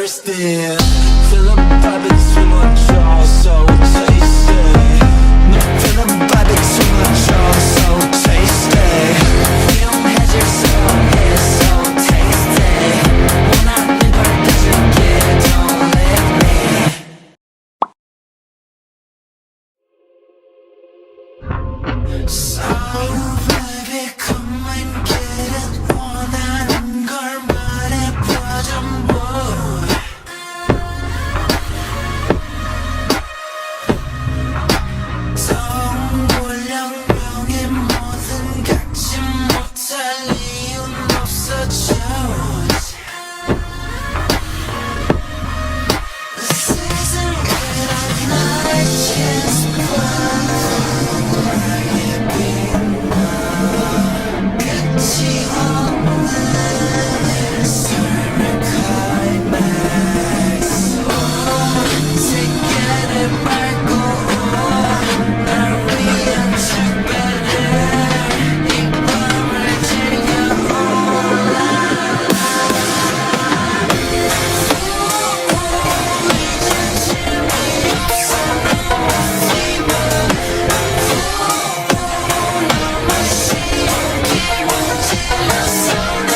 thirsty. Feel the vibe between my jaws, so tasty. Feel the vibe between my jaws, so tasty. We don't measure, so it's so tasty. 원하는 걸 가질게, don't let me. So baby, come and get it. 원하는 걸 말해봐 전부. 동물영명의 모든 갖지 못할 이유는 없어져. This isn't 그런 나의 chance. 끝이 없는 삶의 climax. 세계를 밟고 날 위한 특별해. 이 밤을 즐겨올라. 이제 재미없어 너무 쉬운 기분 질렸어 난.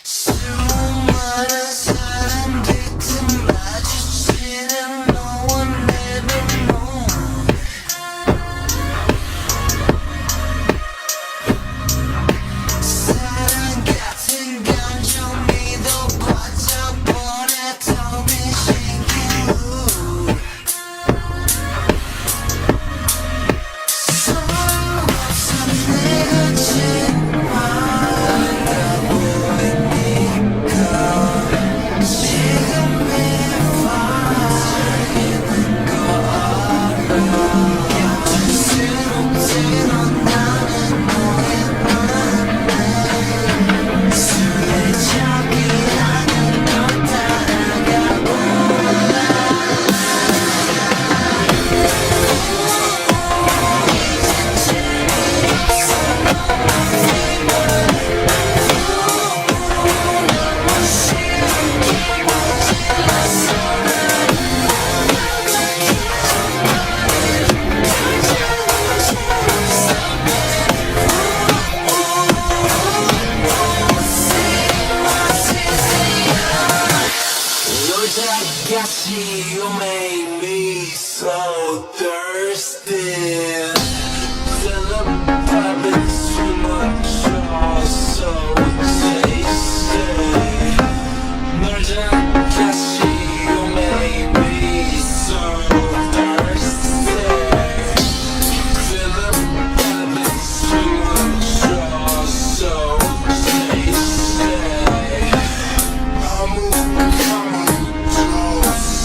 수많은 사람들 틈 마주치는 너와 내 눈물. 사랑 같은 감정이도 빠져버려 텅빈 신기루. 소용없어 내가 진화가 보이니까. 지금의 vibe이는 거 알아. 감정스럽지만 나는 너의 맘에 술래잡기라는 걸 따라가 볼래. Yojagashi, you made me so thirsty. Feel the vibe between my jaws, so tasty. Yojagashi, you made me so thirsty. Feel the vibe between my jaws, so tasty. I'm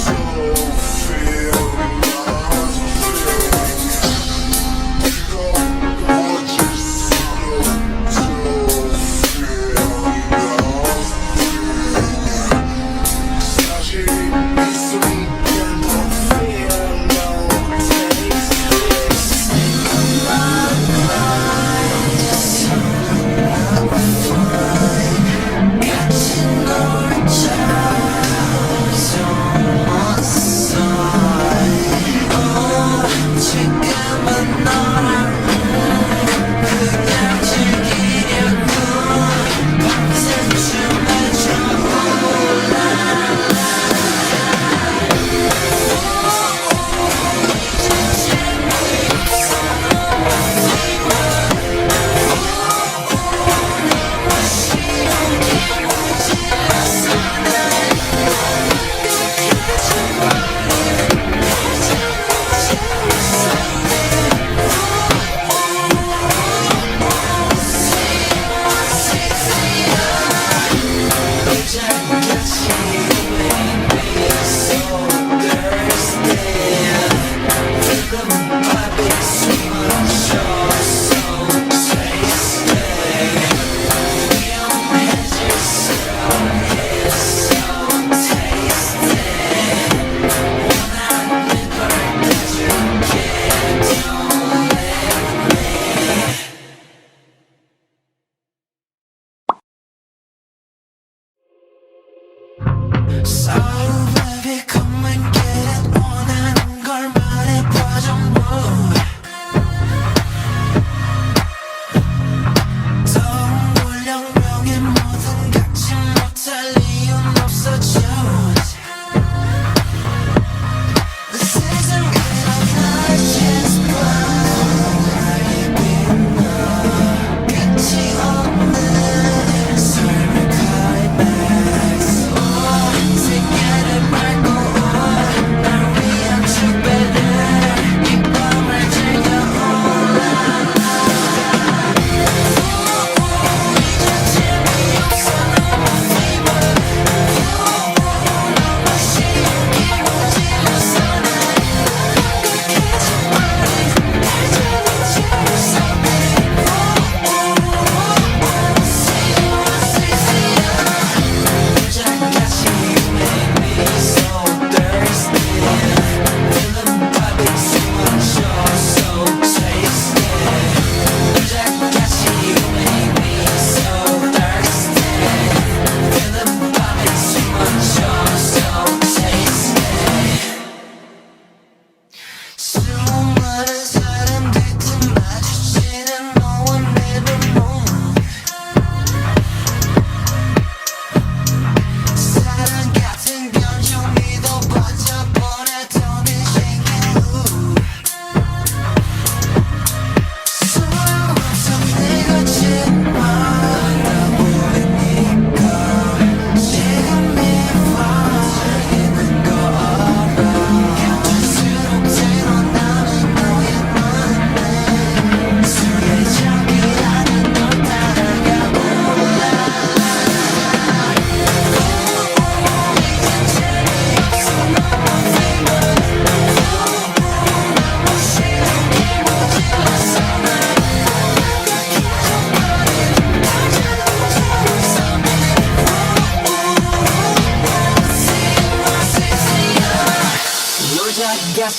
so feel my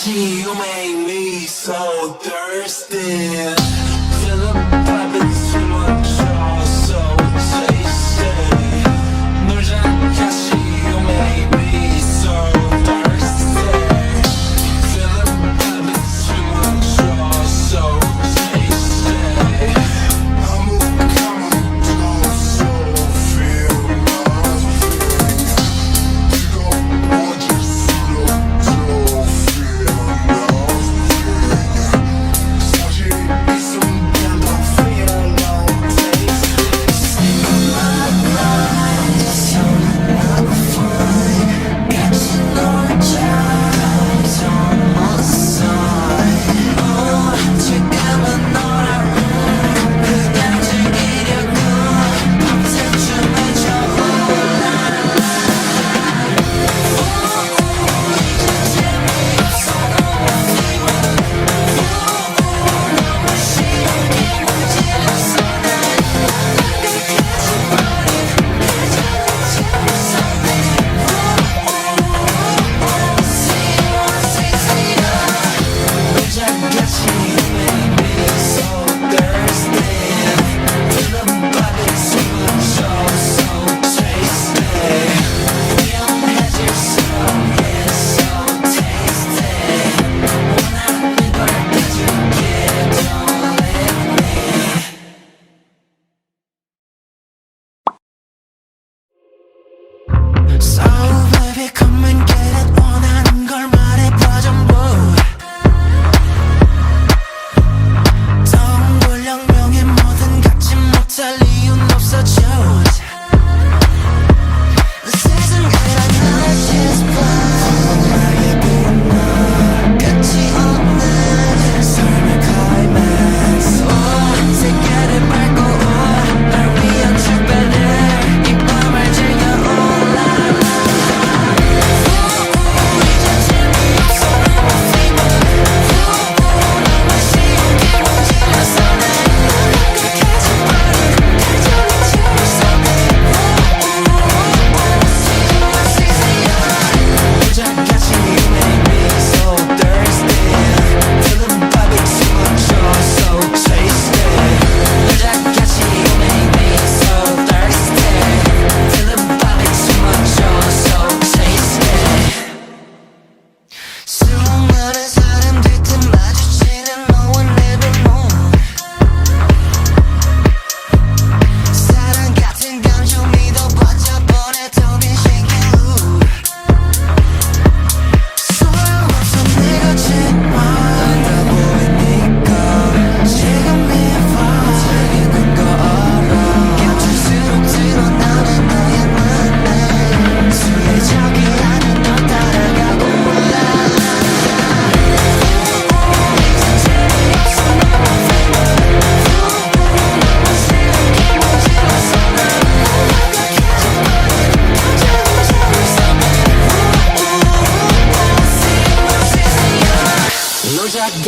You make me so thirsty. Feel the vibe, it's too much, so tasty. 놀자같이 you make me so thirsty. Feel the vibe, it's too much, so tasty. I'm coming down, so feel my feelings. 지금 어딜 쓰러 저 feel my feelings. 사실 있으면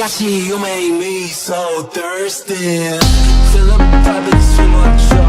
다시 you make me so thirsty. Feel the vibe, it's too much.